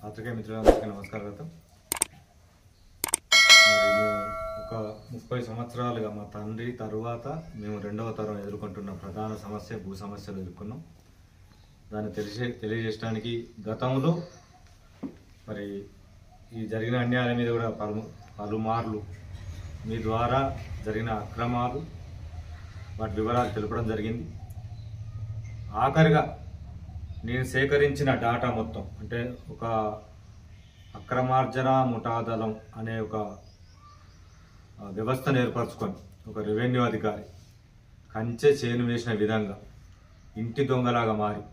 పాత్రికేయ మిత్రులందరికీ నమస్కారం. మరి ఒక 30 సంవత్సరాలుగా మా తండ్రి తరువాత మేము రెండవ తరం ఎదుర్కొంటున్న ప్రధాన సమస్య భూ సమస్యలు ఎదుర్కొన్నాం. దాన్ని తెలియజేయడానికి గతంలో మరి ఈ జరిగిన అన్యాయాల మీద కూడా పలుమార్లు మీ ద్వారా జరిగిన అక్రమాలు వాటి వివరాలు తెలపడం జరిగింది. ఆఖరిగా నేను సేకరించిన డాటా మొత్తం అంటే ఒక అక్రమార్జన ముఠాదళం అనే ఒక వ్యవస్థను ఏర్పరచుకొని ఒక రెవెన్యూ అధికారి కంచె చేను వేసిన విధంగా ఇంటి దొంగలాగా మారి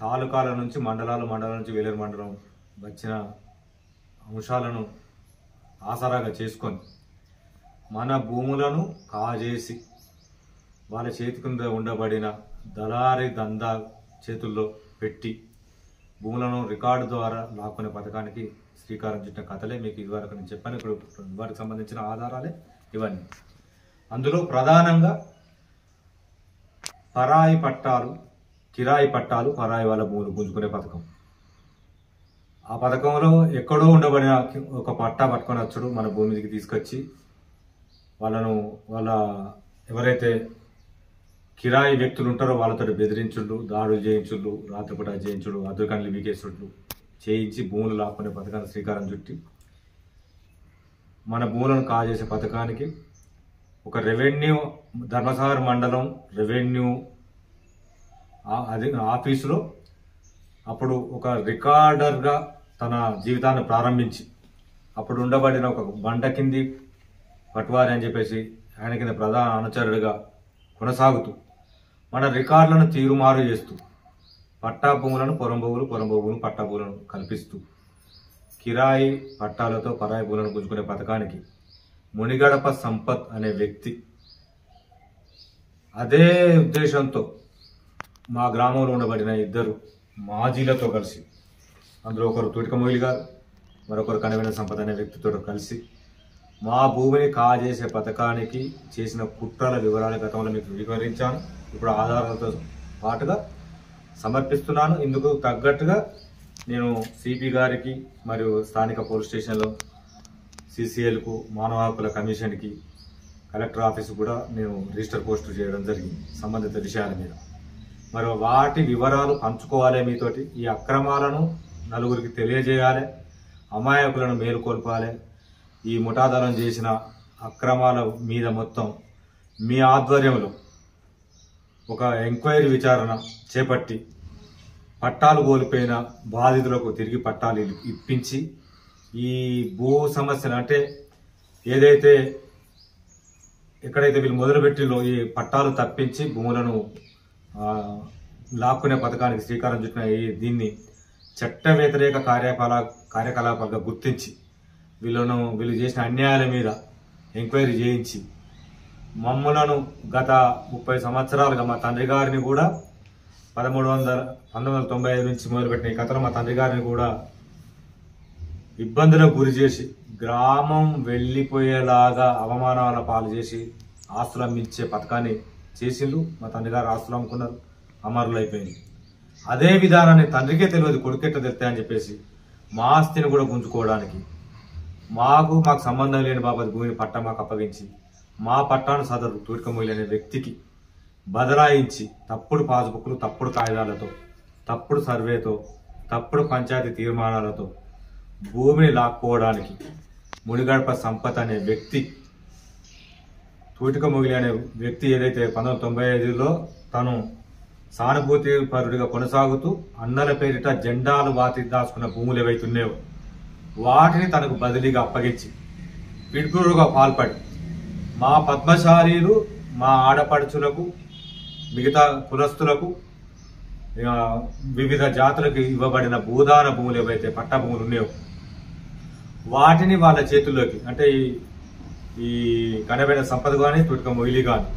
తాలూకాల నుంచి మండలాల నుంచి వేలేరు మండలం వచ్చిన అంశాలను ఆసరాగా చేసుకొని మన భూములను కాజేసి వాళ్ళ చేతి కింద ఉండబడిన దళారీ దందా చేతుల్లో పెట్టి భూములను రికార్డు ద్వారా లాక్కునే పథకానికి శ్రీకారం చుట్టిన కథలే మీకు ఇదివరకు నేను చెప్పాను. ఇప్పుడు వాటికి సంబంధించిన ఆధారాలే ఇవన్నీ. అందులో ప్రధానంగా పరాయి పట్టాలు, కిరాయి పట్టాలు, పరాయి వాళ్ళ భూములు గుంజుకునే పథకం. ఆ పథకంలో ఎక్కడో ఉండబడిన ఒక పట్టా పట్టుకొని వచ్చుడు మన భూమి మీదకి తీసుకొచ్చి వాళ్ళ ఎవరైతే కిరాయి వ్యక్తులు ఉంటారో వాళ్ళతో బెదిరించుళ్ళు, దాడులు చేయించుళ్ళు, రాత్రిపూట చేయించుడు, అదుకన్లు వీకేసుళ్ళు చేయించి భూములు లాక్కునే పథకాన్ని శ్రీకారం చుట్టి మన భూములను కాజేసే పథకానికి ఒక రెవెన్యూ ధర్మసాగర్ మండలం రెవెన్యూ ఆఫీసులో అప్పుడు ఒక రికార్డర్గా తన జీవితాన్ని ప్రారంభించి అప్పుడు ఉండబడిన ఒక బండ కింది పట్వారి అని చెప్పేసి ఆయన కింద ప్రధాన అనుచరుడిగా కొనసాగుతూ మన రికార్డులను తీరుమారు చేస్తూ పట్టా భూములను పొరంభూములు పట్టా భూములను కల్పిస్తూ కిరాయి పట్టాలతో పరాయి భూములను గుంజుకునే పథకానికి మునిగడప సంపత్ అనే వ్యక్తి అదే ఉద్దేశంతో మా గ్రామంలో ఉండబడిన ఇద్దరు మాజీలతో కలిసి, అందులో ఒకరు తూటిక మొయిలి గారు, మరొకరు కనవేన సంపత్ అనే వ్యక్తితో కలిసి మా భూమిని కాజేసే పథకానికి చేసిన కుట్రల వివరాలు గతంలో మీకు వివరించాను. ఇప్పుడు ఆధారాలతో పాటుగా సమర్పిస్తున్నాను. ఇందుకు తగ్గట్టుగా నేను సిపి గారికి మరియు స్థానిక పోలీస్ స్టేషన్లో సిసిఎల్కు, మానవ హక్కుల కమిషన్కి, కలెక్టర్ ఆఫీసు కూడా నేను రిజిస్టర్ పోస్టు చేయడం జరిగింది సంబంధిత విషయాల మీద. మరి వాటి వివరాలు పంచుకోవాలి మీతోటి. ఈ అక్రమాలను నలుగురికి తెలియజేయాలి, అమాయకులను మేలుకొల్పాలి. ఈ ముఠాదళం చేసిన అక్రమాల మీద మొత్తం మీ ఆధ్వర్యంలో ఒక ఎంక్వైరీ విచారణ చేపట్టి పట్టాలు కోల్పోయిన బాధితులకు తిరిగి పట్టాలు ఇప్పించి ఈ భూ సమస్యలు అంటే ఏదైతే ఎక్కడైతే వీళ్ళు మొదలుపెట్టిలో ఈ పట్టాలు తప్పించి భూములను లాక్కునే పథకానికి శ్రీకారం చుట్టిన దీన్ని చట్ట వ్యతిరేక కార్యకలాపాలుగా గుర్తించి వీళ్ళు చేసిన అన్యాయాల మీద ఎంక్వైరీ చేయించి మమ్మలను గత 30 సంవత్సరాలుగా మా తండ్రి గారిని కూడా 1995 నుంచి మొదలుపెట్టిన ఈ కథలో మా తండ్రి గారిని కూడా ఇబ్బందులకు గురి చేసి గ్రామం వెళ్ళిపోయేలాగా అవమానాల పాలు చేసి ఆస్తులు అమ్మించే పథకాన్ని చేసిండు. మా తండ్రి గారు ఆస్తులు అమ్ముకున్నారు, అమరులు అయిపోయింది. అదే విధానాన్ని తండ్రికే తెలియదు, కొడుకెట్ట తెలుస్తాయని చెప్పేసి మా ఆస్తిని కూడా గుంజుకోవడానికి మాకు సంబంధం లేని బాబు భూమిని పట్టా మాకు అప్పగించి మా పట్టాను సదరు తూటిక మొయిలి అనే వ్యక్తికి బదలాయించి తప్పుడు పాస్బుక్లు, తప్పుడు కాగితాలతో, తప్పుడు సర్వేతో, తప్పుడు పంచాయతీ తీర్మానాలతో భూమిని లాక్కోవడానికి మునిగడప సంపత్ అనే వ్యక్తి, తూటిక మొయిలి అనే వ్యక్తి ఏదైతే 1995లో తను సానుభూతి పరుడిగా కొనసాగుతూ అన్నల పేరిట జెండాలు వాతి దాచుకున్న భూములు ఏవైతున్నాయో వాటిని తనకు బదిలీగా అప్పగించి పిడుగురుగా పాల్పడి మా పద్మశాలీలు, మా ఆడపడుచులకు, మిగతా కులస్తులకు, వివిధ జాతులకు ఇవ్వబడిన భూదాన భూములు ఏవైతే పట్టా భూములు ఉన్నాయో వాటిని వాళ్ళ చేతుల్లోకి అంటే ఈ కనబడిన సంపద కానీ తూటిక మొయిలి కానీ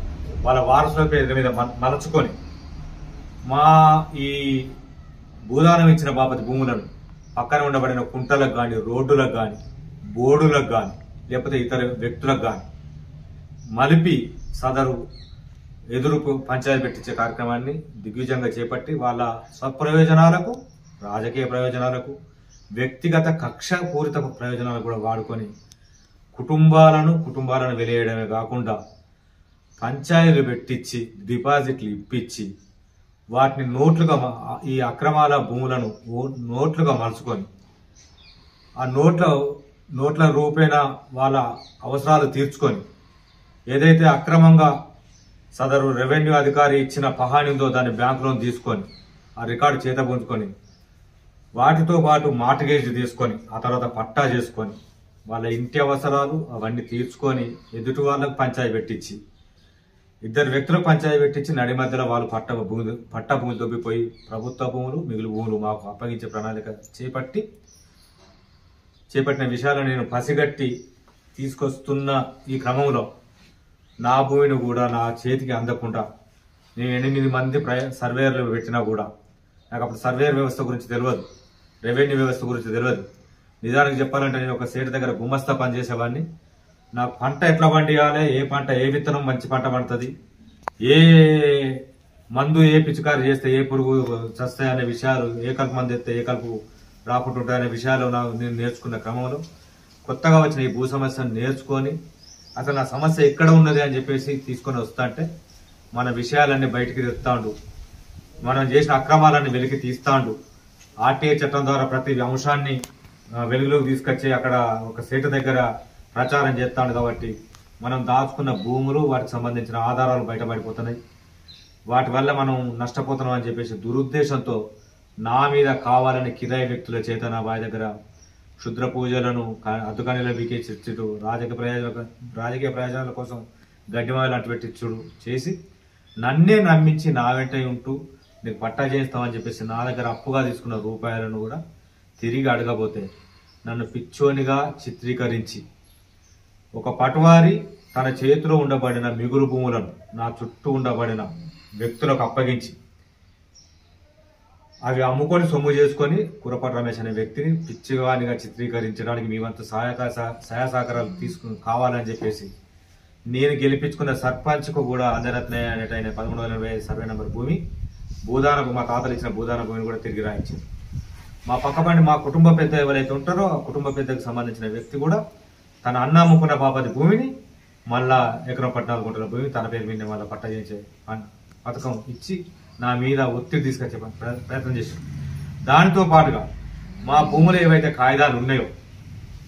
వాళ్ళ వారసుల పేరు మీద మలచుకొని మా ఈ భూదానం ఇచ్చిన బాపతి భూములను పక్కన ఉండబడిన కుంటలకు కానీ, రోడ్డులకు కానీ, బోర్డులకు కానీ, లేకపోతే ఇతర వ్యక్తులకు కానీ మలిపి సదరు ఎదురు పంచాయతీ పెట్టించే కార్యక్రమాన్ని దిగ్విజయంగా చేపట్టి వాళ్ళ స్వప్రయోజనాలకు రాజకీయ ప్రయోజనాలకు, వ్యక్తిగత కక్షపూరిత ప్రయోజనాలకు కూడా వాడుకొని కుటుంబాలను వెలియడమే కాకుండా పంచాయతీలు పెట్టించి డిపాజిట్లు ఇప్పించి వాటిని ఈ అక్రమాల భూములను నోట్లుగా మలుచుకొని ఆ నోట్ల రూపేణ వాళ్ళ అవసరాలు తీర్చుకొని ఏదైతే అక్రమంగా సదరు రెవెన్యూ అధికారి ఇచ్చిన పహాణి ఉందో దాన్ని బ్యాంకులో తీసుకొని ఆ రికార్డు చేతపుంచుకొని వాటితో పాటు మార్టిగేజ్ తీసుకొని ఆ తర్వాత పట్టా చేసుకొని వాళ్ళ ఇంటి అవసరాలు అవన్నీ తీర్చుకొని ఎదుటి వాళ్ళకు పంచాయతీ పెట్టించి ఇద్దరు వ్యక్తులకు పంచాయతీ పెట్టించి నడి మధ్యలో వాళ్ళు పట్ట భూములు దొబ్బిపోయి ప్రభుత్వ భూములు మిగులు భూములు మాకు అప్పగించే ప్రణాళిక చేపట్టిన విషయాలను నేను పసిగట్టి తీసుకొస్తున్న ఈ క్రమంలో నా భూమిని కూడా నా చేతికి అందకుండా నేను 8 మంది సర్వేయర్లు పెట్టినా కూడా నాకు అప్పుడు సర్వేయర్ వ్యవస్థ గురించి తెలియదు, రెవెన్యూ వ్యవస్థ గురించి తెలియదు. నిజానికి చెప్పాలంటే నేను ఒక సేటు దగ్గర గుమస్తా పనిచేసేవాడిని. నాకు పంట ఎట్లా పండియాలి, ఏ పంట ఏ విత్తనం మంచి పంట పండుతుంది, ఏ మందు ఏ పిచికారి చేస్తే ఏ పురుగు చస్తాయనే విషయాలు, ఏ కలుపు మందు ఎత్తే ఏ కలుపు రాకుంటుంటాయనే విషయాలు నేను నేర్చుకున్న క్రమంలో కొత్తగా వచ్చిన ఈ భూ సమస్యను నేర్చుకొని అసలు నా సమస్య ఎక్కడ ఉన్నది అని చెప్పేసి తీసుకొని వస్తాంటే మన విషయాలన్నీ బయటికి తెస్తాండు, మనం చేసిన అక్రమాలన్నీ వెలికి తీస్తాండు. ఆర్టీఐ చట్టం ద్వారా ప్రతి అంశాన్ని వెలుగులోకి తీసుకొచ్చి అక్కడ ఒక సేటు దగ్గర ప్రచారం చేస్తాడు. కాబట్టి మనం దాచుకున్న భూములు వాటికి సంబంధించిన ఆధారాలు బయటపడిపోతున్నాయి. వాటి వల్ల మనం నష్టపోతున్నాం అని చెప్పేసి దురుద్దేశంతో నా మీద కావాలని కిరాయి వ్యక్తుల చేత నా బావి దగ్గర క్షుద్ర పూజలను అద్దుకనిలో బీకే చర్చలు రాజకీయ ప్రయోజనాల కోసం గడ్డిమాయలు అటుపెట్టించుడు చేసి నన్నే నమ్మించి నా వెంట ఉంటూ నీకు పట్టా చేస్తామని చెప్పేసి నా దగ్గర అప్పుగా తీసుకున్న రూపాయలను కూడా తిరిగి అడగబోతే నన్ను పిచ్చోనిగా చిత్రీకరించి ఒక పటవారి తన చేతిలో ఉండబడిన మిగులు భూములను నా చుట్టూ ఉండబడిన వ్యక్తులకు అప్పగించి అవి అమ్ముకొని సొమ్ము చేసుకొని కురపాటి రమేష్ అనే వ్యక్తిని పిచ్చివానిగా చిత్రీకరించడానికి మీ వంతు సహాయ సహకారాలు కావాలని చెప్పేసి నేను గెలిపించుకున్న సర్పంచ్కు కూడా అందరత్నయ్య అనేటైన 1340 సర్వే నెంబర్ భూమి మా తాతలు ఇచ్చిన భూదాన భూమిని కూడా తిరిగి రాయించింది. మా పక్కపండి మా కుటుంబ పెద్ద ఎవరైతే ఉంటారో ఆ కుటుంబ పెద్దకు సంబంధించిన వ్యక్తి కూడా తన అన్న అమ్ముకున్న బాపతి భూమిని మళ్ళా ఎకరం 14 గుంటల భూమి తన పేరు మీద మళ్ళీ పట్ట చేయించే పథకం ఇచ్చి నా మీద ఒత్తిడి తీసుకొచ్చే ప్రయత్నం చేశారు. దానితో పాటుగా మా భూములు ఏవైతే కాయిదాలు ఉన్నాయో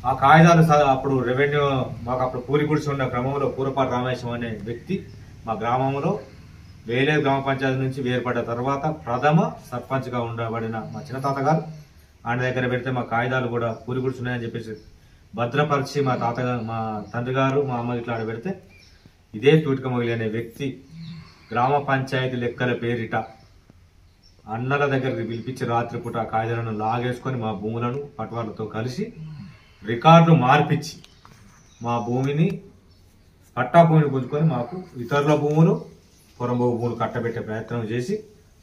ఆ కాయిదాలు అప్పుడు రెవెన్యూ మాకు అప్పుడు పూరి గుడిసి ఉన్న క్రమంలో పూరపాటి రామేశం అనే వ్యక్తి మా గ్రామంలో వేలేరు గ్రామ పంచాయతీ నుంచి వేరుపడ్డ తర్వాత ప్రథమ సర్పంచ్గా ఉండబడిన మా చిన్న తాతగారు ఆయన దగ్గర పెడితే మా కాయిదాలు కూడా పూరి గుడిసి ఉన్నాయని చెప్పేసి భద్రపరిచి మా తండ్రి గారు మా అమ్మ ఇట్లా ఆడబెడితే ఇదే తూటిక మొగిలి అనే వ్యక్తి గ్రామ పంచాయతీ లెక్కల పేరిట అన్నల దగ్గరికి పిలిపించి రాత్రిపూట కాయిదాలను లాగేసుకొని మా భూములను పట్వాలతో కలిసి రికార్డులు మార్పిచ్చి మా భూమిని పట్టా భూమిని పుంజుకొని మాకు ఇతరుల భూములు పొరంబో భూములు కట్టబెట్టే ప్రయత్నం చేసి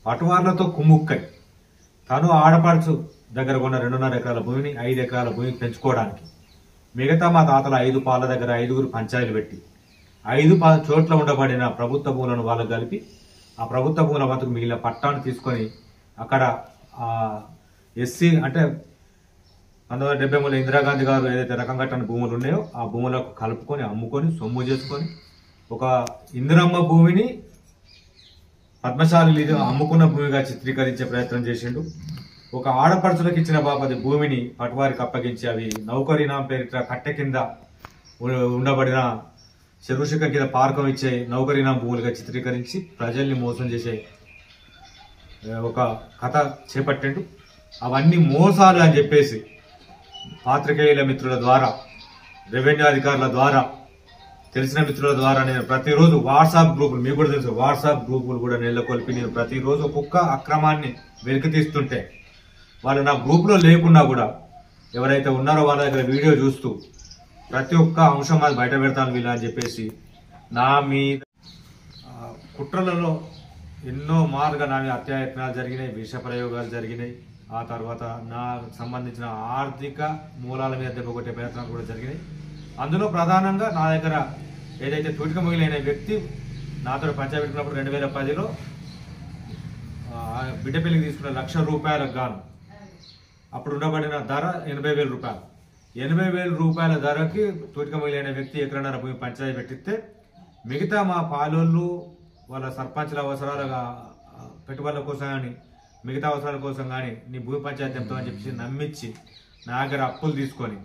పటువార్లతో కుమ్ముక్కై తను ఆడపడుచు దగ్గర ఉన్న 2.5 ఎకరాల భూమిని 5 ఎకరాల భూమిని పెంచుకోవడానికి మిగతా మా తాతల 5 పాల దగ్గర 5గురు పంచాయతీలు పెట్టి 5 చోట్ల ఉండబడిన ప్రభుత్వ భూములను వాళ్ళకు కలిపి ఆ ప్రభుత్వ భూముల వంతుకు మిగిలిన పట్టాను తీసుకొని అక్కడ ఎస్సీ అంటే 1973 ఇందిరాగాంధీ గారు ఏదైతే రకం కట్టని భూములు ఉన్నాయో ఆ భూములకు కలుపుకొని అమ్ముకొని సొమ్ము చేసుకొని ఒక ఇందిరమ్మ భూమిని పద్మశాలి అమ్ముకున్న భూమిగా చిత్రీకరించే ప్రయత్నం చేసిండు. ఒక ఆడపడుచులకు ఇచ్చిన బాపది భూమిని పటవారికి అప్పగించి అవి నౌకరీనాం పేరిట కట్టె కింద ఉండబడిన చెరువుశిఖ కింద పార్కం ఇచ్చే నౌకరీనాం భూములుగా చిత్రీకరించి ప్రజల్ని మోసం చేసే ఒక కథ చేపట్టిండు. అవన్నీ మోసాలు అని చెప్పేసి పాత్రికేయుల మిత్రుల ద్వారా రెవెన్యూ అధికారుల ద్వారా తెలిసిన మిత్రుల ద్వారా నేను ప్రతిరోజు వాట్సాప్ గ్రూపులు మీకు కూడా తెలుసు వాట్సాప్ గ్రూపులు కూడా నెలకొల్పి నేను ప్రతిరోజు ఒక్కొక్క అక్రమాన్ని వెలికి తీస్తుంటే వాళ్ళు నా గ్రూపులో లేకున్నా కూడా ఎవరైతే ఉన్నారో వాళ్ళ దగ్గర వీడియో చూస్తూ ప్రతి ఒక్క అంశం అది బయట పెడతాను వీళ్ళ అని చెప్పేసి నా మీద కుట్రలలో ఎన్నో మార్గా నా మీద అత్యాయత్నాలు జరిగినాయి, విష ప్రయోగాలు జరిగినాయి. ఆ తర్వాత నాకు సంబంధించిన ఆర్థిక మూలాల మీద దెబ్బకొట్టే ప్రయత్నాలు కూడా జరిగినాయి. అందులో ప్రధానంగా నా దగ్గర ఏదైతే తూటిక మొగిలైన వ్యక్తి నాతో పంచాయతీ పెట్టుకున్నప్పుడు 2010లో బిడ్డ పెళ్లికి తీసుకున్న ₹1,00,000 గాను అప్పుడు ఉండబడిన ధర 80,000 రూపాయలు. 80,000 రూపాయల ధరకి తూటికమొయిలి అనే వ్యక్తి ఎకరన్నర భూమి పంచాయతీ పెట్టిస్తే మిగతా మా పాలోళ్ళు వాళ్ళ సర్పంచ్ల అవసరాలుగా పెట్టుబడుల కోసం కానీ మిగతా అవసరాల కోసం కానీ నీ భూమి పంచాయతీ చెప్తామని చెప్పేసి నమ్మించి నా దగ్గర అప్పులు తీసుకొని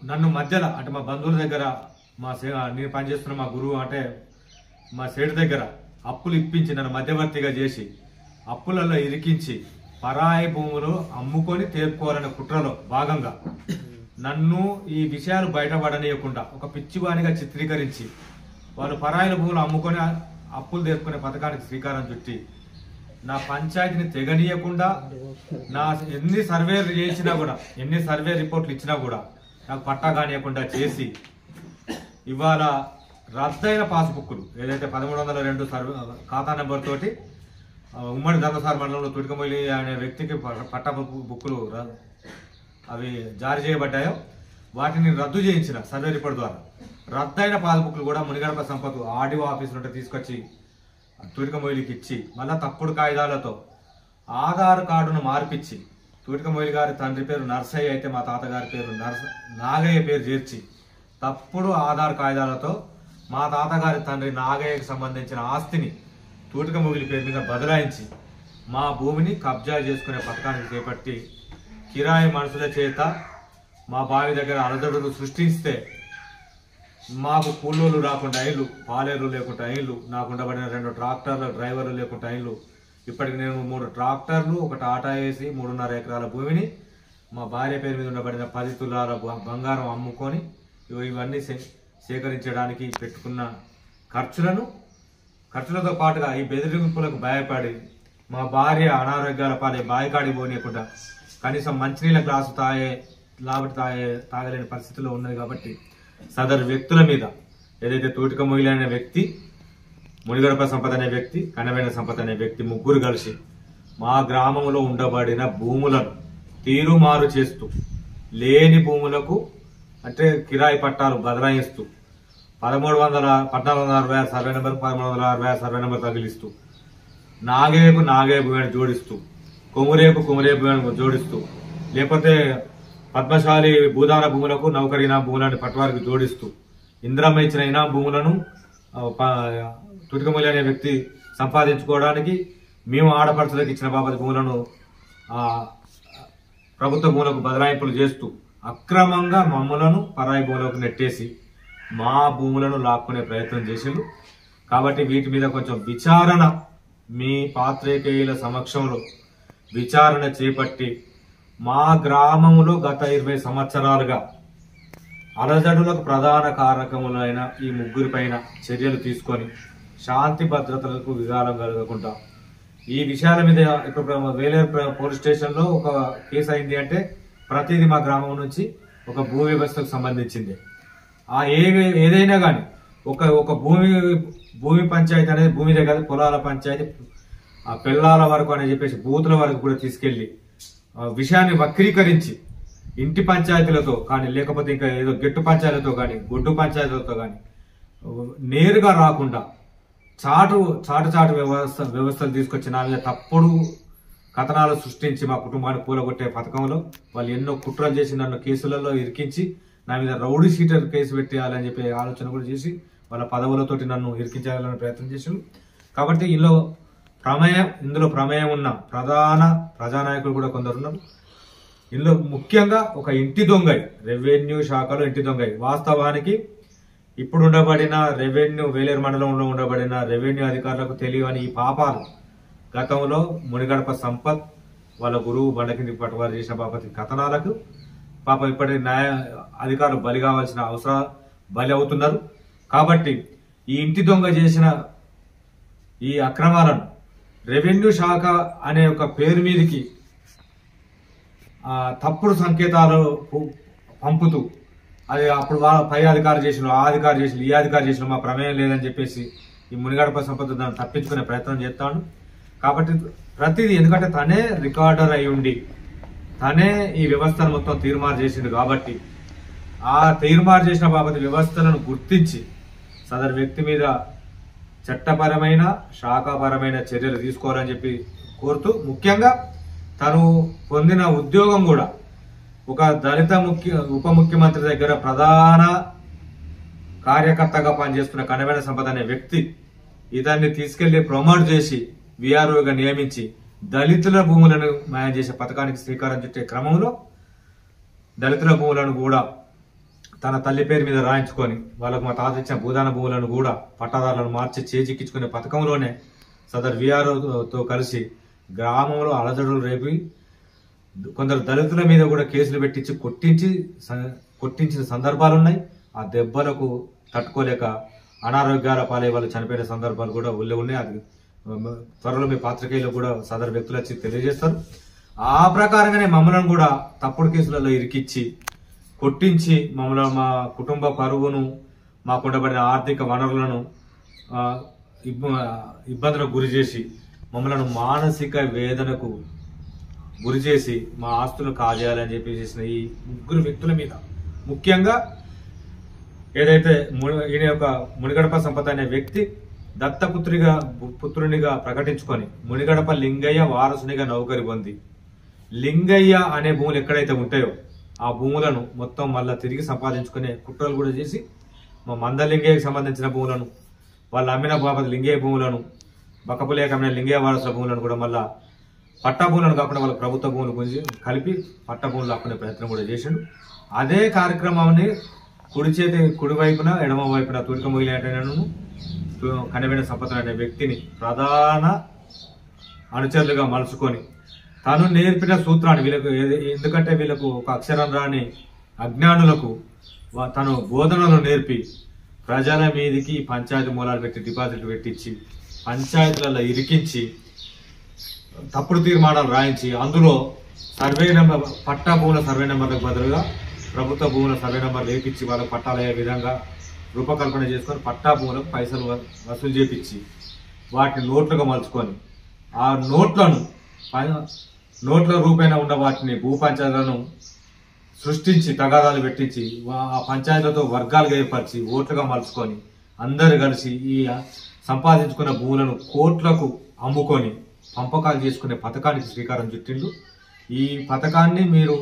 నన్ను మధ్యలో అంటే మా బంధువుల దగ్గర నేను పనిచేస్తున్న మా గురువు అంటే మా సేటు దగ్గర అప్పులు ఇప్పించి నన్ను మధ్యవర్తిగా చేసి అప్పులలో ఇరికించి పరాయి భూములు అమ్ముకొని తేర్పుకోవాలనే కుట్రలో భాగంగా నన్ను ఈ విషయాలు బయటపడనీయకుండా ఒక పిచ్చివానిగా చిత్రీకరించి వాళ్ళు పరాయిల భూములు అమ్ముకొని అప్పులు తీర్చుకునే పథకానికి శ్రీకారం చుట్టి నా పంచాయతీని తెగనీయకుండా నా ఎన్ని సర్వేలు చేసినా కూడా ఎన్ని సర్వే రిపోర్ట్లు ఇచ్చినా కూడా నాకు పట్టా కానియకుండా చేసి ఇవాళ రద్దయిన పాస్బుక్లు ఏదైతే 1302 సర్వే ఖాతా నెంబర్ తోటి ఉమ్మడి ధర్మసార మండలంలో తూటికమొయిలి అనే వ్యక్తికి పట్టా బుక్కులు అవి జారీ చేయబడ్డాయో వాటిని రద్దు చేయించిన సర్వే రిపోర్ట్ ద్వారా రద్దయిన పాస్బుక్లు కూడా మునిగడప సంపత్ ఆర్డీఓ ఆఫీస్ నుండి తీసుకొచ్చి తూటికమొయిలికి ఇచ్చి మళ్ళా తప్పుడు కాగితాలతో ఆధార్ కార్డును మార్పిచ్చి తూటికమొయిలి గారి తండ్రి పేరు నర్సయ్య అయితే మా తాతగారి పేరు నాగయ్య పేరు చేర్చి తప్పుడు ఆధార్ కాగితాలతో మా తాతగారి తండ్రి నాగయ్యకు సంబంధించిన ఆస్తిని తూటికమొయిలి పేరు మీద బదలాయించి మా భూమిని కబ్జా చేసుకునే పథకానికి చేపట్టి కిరాయి మనుషుల చేత మా బావి దగ్గర అలజడులు సృష్టిస్తే మాకు కూలోళ్ళు రాకుండా అయిళ్ళు పాలేరు లేకుండా అయిళ్ళు నాకు ఉండబడిన 2 ట్రాక్టర్ల డ్రైవర్లు లేకుండా అయిళ్ళు ఇప్పటికి నేను 3 ట్రాక్టర్లు ఒక టాటా వేసి 3.5 ఎకరాల భూమిని మా భార్య పేరు మీద ఉండబడిన 10 తులాల బంగారం అమ్ముకొని ఇవన్నీ సేకరించడానికి పెట్టుకున్న ఖర్చులతో పాటుగా ఈ బెదిరింపులకు భయపడి మా భార్య అనారోగ్యాల పాలే బాయికాడికి పోనీయకుండా కనీసం మంచినీళ్ళ గ్లాసు తాగలేని పరిస్థితిలో ఉన్నది. కాబట్టి సదరు వ్యక్తుల మీద ఏదైతే తూటికమొయిలి అనే వ్యక్తి, మునిగడప సంపద అనే వ్యక్తి, కనవేన సంపద అనే వ్యక్తి ముగ్గురు కలిసి మా గ్రామంలో ఉండబడిన భూములను తీరుమారు చేస్తూ లేని భూములకు అంటే కిరాయి పట్టాలు బదలాయిస్తూ 1460 సర్వే నెంబర్ 1360 సర్వే నెంబర్ తగిలిస్తూ నాగయ్య భూమిని జోడిస్తూ కొమురేపు భూమిని జోడిస్తూ లేకపోతే పద్మశాలి భూదాన భూములకు నౌకరీనా భూములను పట్వారికి జోడిస్తూ ఇంద్రమ్మ ఇచ్చిన ఇనా భూములను తూటికమొయిలి అనే వ్యక్తి సంపాదించుకోవడానికి మేము ఆడపడుచులకు ఇచ్చిన బాబతి భూములను ప్రభుత్వ భూములకు బదలాయింపులు చేస్తూ అక్రమంగా మమ్మలను పరాయి భూములకు నెట్టేసి మా భూములను లాక్కునే ప్రయత్నం చేసిండు. కాబట్టి వీటి మీద కొంచెం విచారణ మీ పాత్రికేయుల సమక్షంలో విచారణ చేపట్టి మా గ్రామంలో గత 20 సంవత్సరాలుగా అలజడులకు ప్రధాన కారకములైన ఈ ముగ్గురి పైన చర్యలు తీసుకొని శాంతి భద్రతలకు విఘాతం కలగకుండా ఈ విషయాల మీద ఇప్పుడు వేలేరు పోలీస్ స్టేషన్లో ఒక కేసు అయింది. అంటే ప్రతిదీ మా గ్రామం నుంచి ఒక భూ వ్యవస్థకు సంబంధించింది. ఏదైనా కానీ ఒక భూమి పంచాయతీ అనేది భూమి దగ్గర పొలాల పంచాయతీ పిల్లల వరకు అని చెప్పేసి బూతుల వరకు కూడా తీసుకెళ్లి విషయాన్ని వక్రీకరించి ఇంటి పంచాయతీలతో కానీ లేకపోతే ఇంకా ఏదో గెట్టు పంచాయతీలతో కానీ గొడ్డు పంచాయతీలతో కానీ నేరుగా రాకుండా చాటు వ్యవస్థలు తీసుకొచ్చి నా మీద తప్పుడు కథనాలు సృష్టించి మా కుటుంబాన్ని కూలగొట్టే పథకంలో వాళ్ళు ఎన్నో కుట్రలు చేసి నన్ను కేసులలో ఇరికించి నా మీద రౌడీ షీటర్ కేసు పెట్టేయాలని చెప్పి ఆలోచన కూడా చేసి వాళ్ళ పదవులతోటి నన్ను ఇరికించాలని ప్రయత్నం చేశారు. కాబట్టి ఇందులో ప్రమేయం ఉన్న ప్రధాన ప్రజానాయకులు కూడా కొందరు ఉన్నారు. ఇందులో ముఖ్యంగా ఒక ఇంటి దొంగై రెవెన్యూ శాఖలో ఇంటి దొంగై వాస్తవానికి ఇప్పుడు ఉండబడిన వేలేరు మండలంలో ఉండబడిన రెవెన్యూ అధికారులకు తెలియని ఈ పాపాలు గతంలో మునిగడప సంపత్ వాళ్ళ గురువు బండకింది పట్టువారు చేసిన బాపతి కథనాలకు పాపం ఇప్పటి న్యాయ అధికారులు బలి కావాల్సిన అవసరాలు బలి అవుతున్నారు. కాబట్టి ఈ ఇంటి దొంగ చేసిన ఈ అక్రమాలను రెవెన్యూ శాఖ అనే ఒక పేరు మీదకి తప్పుడు సంకేతాలు పంపుతూ అది అప్పుడు పై అధికారి చేసిన ఆ అధికారి చేసిన ఈ అధికారి చేసిన మా ప్రమేయం లేదని చెప్పేసి ఈ మునిగడప సంపద దాన్ని తప్పించుకునే ప్రయత్నం చేస్తాను. కాబట్టి ప్రతిదీ ఎందుకంటే తనే రికార్డర్ అయి ఉండి తనే ఈ వ్యవస్థను మొత్తం తీర్మారు చేసిండు. కాబట్టి ఆ తీర్మారు చేసిన బాబతి వ్యవస్థలను గుర్తించి సదరు వ్యక్తి మీద చట్టపరమైన శాఖాపరమైన చర్యలు తీసుకోవాలని చెప్పి కోరుతూ ముఖ్యంగా తను పొందిన ఉద్యోగం కూడా ఒక దళిత ఉప ముఖ్యమంత్రి దగ్గర ప్రధాన కార్యకర్తగా పనిచేస్తున్న కనవేల సంపద అనే వ్యక్తి ఇతన్ని తీసుకెళ్లి ప్రమోట్ చేసి విఆర్ఓగా నియమించి దళితుల భూములను మాయం చేసే పథకానికి శ్రీకారం చుట్టే క్రమంలో దళితుల భూములను కూడా తన తల్లి పేరు మీద రాయించుకొని వాళ్ళకు మా తాత ఇచ్చిన భూదాన భూములను కూడా పట్టాదారులను మార్చి చేజిక్కించుకునే పథకంలోనే సదర్ విఆర్ఓతో కలిసి గ్రామంలో అలజడులు రేపి కొందరు దళితుల మీద కూడా కేసులు పెట్టించి కొట్టించిన సందర్భాలున్నాయి. ఆ దెబ్బలకు తట్టుకోలేక అనారోగ్యాల పాలై వాళ్ళు చనిపోయిన సందర్భాలు కూడా ఉన్నాయి. అది త్వరలో మీ పాత్రికేయులు కూడా సదరు వ్యక్తులు వచ్చి తెలియజేస్తారు. ఆ ప్రకారంగానే మమ్మల్ని కూడా తప్పుడు కేసులలో ఇరికిచ్చి కొట్టించి మమ్మల్ని మా కుటుంబ పరువును మాకు ఉండబడిన ఆర్థిక వనరులను ఇబ్బందులకు గురి చేసి మమ్మల్ని మానసిక వేదనకు గురి చేసి మా ఆస్తులు కాజేయాలని చెప్పి చేసిన ఈ ముగ్గురు వ్యక్తుల మీద ముఖ్యంగా ఏదైతే ఈయన యొక్క మునిగడప సంపద అనే వ్యక్తి పుత్రునిగా ప్రకటించుకొని మునిగడప లింగయ్య వారసునిగా నౌకరి పొంది లింగయ్య అనే భూములు ఎక్కడైతే ఉంటాయో ఆ భూములను మొత్తం మళ్ళా తిరిగి సంపాదించుకునే కుట్రలు కూడా చేసి మా మందలింగయ్యకి సంబంధించిన భూములను వాళ్ళు అమ్మిన బాబత్ లింగయ్య భూములను బక్కపులేక అమ్మిన లింగయ్య వారసుల భూములను కూడా మళ్ళా పట్టా భూములను కాకుండా వాళ్ళ ప్రభుత్వ భూములు గురించి కలిపి పట్టా భూములు ఆపుకునే ప్రయత్నం కూడా చేసిండు. అదే కార్యక్రమాన్ని కుడి వైపున ఎడమ వైపున తూర్పు మొగిలేటను కనవేల సంపద అనే వ్యక్తిని ప్రధాన అనుచరులుగా మలుచుకొని తను నేర్పిన సూత్రాన్ని వీళ్ళకు ఎందుకంటే వీళ్ళకు ఒక అక్షరం రాని అజ్ఞానులకు తను బోధనలు నేర్పి ప్రజల మీదికి పంచాయతీ మూలాలు పెట్టి డిపాజిట్లు పెట్టించి పంచాయతీలలో ఇరికించి తప్పుడు తీర్మానాలు రాయించి అందులో సర్వే నెంబర్ పట్టా భూముల సర్వే నెంబర్లకు బదులుగా ప్రభుత్వ భూముల సర్వే నెంబర్లు వేపించి వాళ్ళకు పట్టాలయ్యే విధంగా రూపకల్పన చేసుకొని పట్టా భూములకు పైసలు వసూలు చేపించి వాటిని నోట్లుగా మలుచుకొని ఆ నోట్ల రూపేణా ఉన్న వాటిని భూ పంచాయతీలను సృష్టించి తగాదాలు పెట్టించి ఆ పంచాయతీలతో వర్గాలుగా ఏర్పరిచి ఓట్లుగా మలుచుకొని అందరు కలిసి ఈ సంపాదించుకున్న భూములను కోట్లకు అమ్ముకొని పంపకాలు చేసుకునే పథకానికి శ్రీకారం చుట్టిండు. ఈ పథకాన్ని మీరు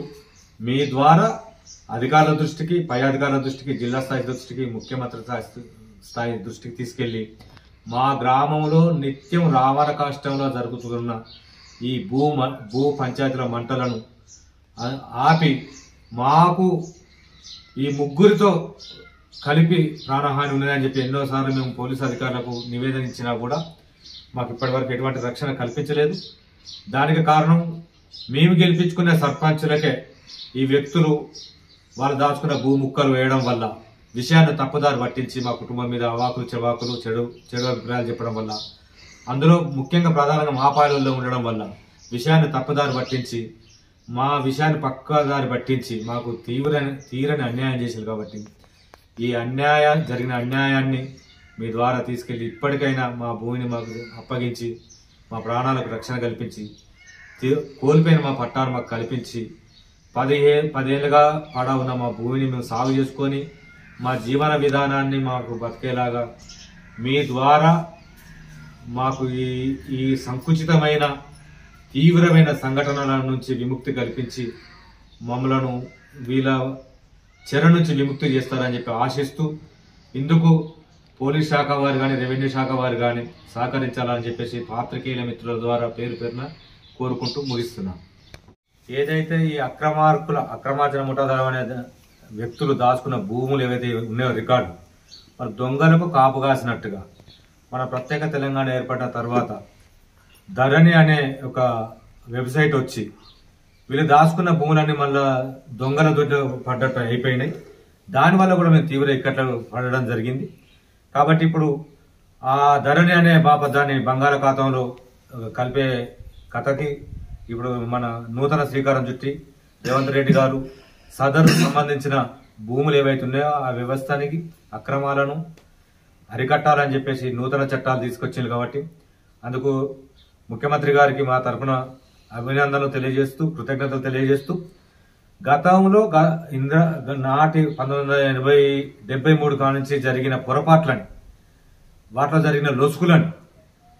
మీ ద్వారా అధికారుల దృష్టికి, పై అధికారుల దృష్టికి, జిల్లా స్థాయి దృష్టికి, ముఖ్యమంత్రి స్థాయి దృష్టికి తీసుకెళ్లి మా గ్రామంలో నిత్యం రావణ కాష్టంలో జరుగుతున్న ఈ భూ పంచాయతీల మంటలను ఆపి మాకు ఈ ముగ్గురితో కలిపి ప్రాణహాని ఉన్నదని చెప్పి ఎన్నోసార్లు మేము పోలీసు అధికారులకు నివేదన ఇచ్చినా కూడా మాకు ఇప్పటివరకు ఎటువంటి రక్షణ కల్పించలేదు. దానికి కారణం మేము గెలిపించుకునే సర్పంచులకే ఈ వ్యక్తులు వాళ్ళు దాచుకున్న భూ ముక్కలు వేయడం వల్ల విషయాన్ని తప్పుదారి పట్టించి మా కుటుంబం మీద అవాకులు చెవాకులు చెడు అభిప్రాయాలు చెప్పడం వల్ల, అందులో ముఖ్యంగా ప్రధానంగా మా పాలనలో ఉండడం వల్ల విషయాన్ని తప్పుదారి పట్టించి మా విషయాన్ని పక్కదారి పట్టించి మాకు తీరని అన్యాయం చేశారు. కాబట్టి ఈ జరిగిన అన్యాయాన్ని మీ ద్వారా తీసుకెళ్లి ఇప్పటికైనా మా భూమిని మాకు అప్పగించి మా ప్రాణాలకు రక్షణ కల్పించి కోల్పోయిన మా పట్టాను మాకు కల్పించి 10 ఏళ్ళుగా పడా ఉన్న మా భూమిని మేము సాగు చేసుకొని మా జీవన విధానాన్ని మాకు బతికేలాగా మీ ద్వారా మాకు ఈ సంకుచితమైన తీవ్రమైన సంఘటనల నుంచి విముక్తి కల్పించి మమ్మలను వీళ్ళ చెర నుంచి విముక్తి చేస్తారని చెప్పి ఆశిస్తూ ఇందుకు పోలీస్ శాఖ వారు కానీ, రెవెన్యూ శాఖ వారు కానీ సహకరించాలని చెప్పేసి పాత్రికేయుల మిత్రుల ద్వారా పేరున కోరుకుంటూ ముగిస్తున్నాం. ఏదైతే ఈ అక్రమార్జన ముఠాదారు అనే వ్యక్తులు దాచుకున్న భూములు ఏవైతే ఉన్నాయో రికార్డు మరి దొంగలకు కాపు కాసినట్టుగా మన ప్రత్యేక తెలంగాణ ఏర్పడిన తర్వాత ధరణి అనే ఒక వెబ్సైట్ వచ్చి వీళ్ళు దాచుకున్న భూములన్నీ మళ్ళా దొంగల దొడ్డు పడ్డట్టు అయిపోయినాయి. దానివల్ల కూడా మేము తీవ్ర ఇక్కట్లు పడడం జరిగింది. కాబట్టి ఇప్పుడు ఆ ధరణి అనే దాన్ని బంగాళాఖాతంలో కలిపే కథకి ఇప్పుడు మన నూతన శ్రీకారం చుట్టి రేవంత్ రెడ్డి గారు సదరు సంబంధించిన భూములు ఏవైతే ఉన్నాయో ఆ వ్యవస్థనికి అక్రమాలను అరికట్టాలని చెప్పేసి నూతన చట్టాలు తీసుకొచ్చింది. కాబట్టి అందుకు ముఖ్యమంత్రి గారికి మా తరఫున అభినందనలు తెలియజేస్తూ, కృతజ్ఞతలు తెలియజేస్తూ గతంలో నాటి 1973 కాడ నుంచి జరిగిన పొరపాట్లని, వాటిలో జరిగిన లొసుకులను,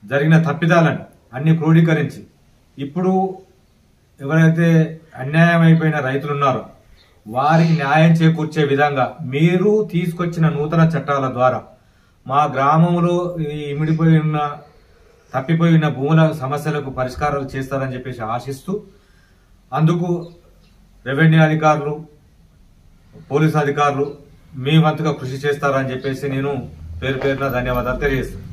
జరిగిన తప్పిదాలను అన్ని క్రోడీకరించి ఇప్పుడు ఎవరైతే అన్యాయం అయిపోయిన రైతులు ఉన్నారో వారికి న్యాయం చేకూర్చే విధంగా మీరు తీసుకొచ్చిన నూతన చట్టాల ద్వారా మా గ్రామంలో ఇమిడిపోయి ఉన్న తప్పిపోయి ఉన్న భూముల సమస్యలకు పరిష్కారాలు చేస్తారని చెప్పేసి ఆశిస్తూ అందుకు రెవెన్యూ అధికారులు పోలీసు అధికారులు మీ వంతుగా కృషి చేస్తారని చెప్పేసి నేను పేరు పేరున ధన్యవాదాలు తెలియజేస్తాను.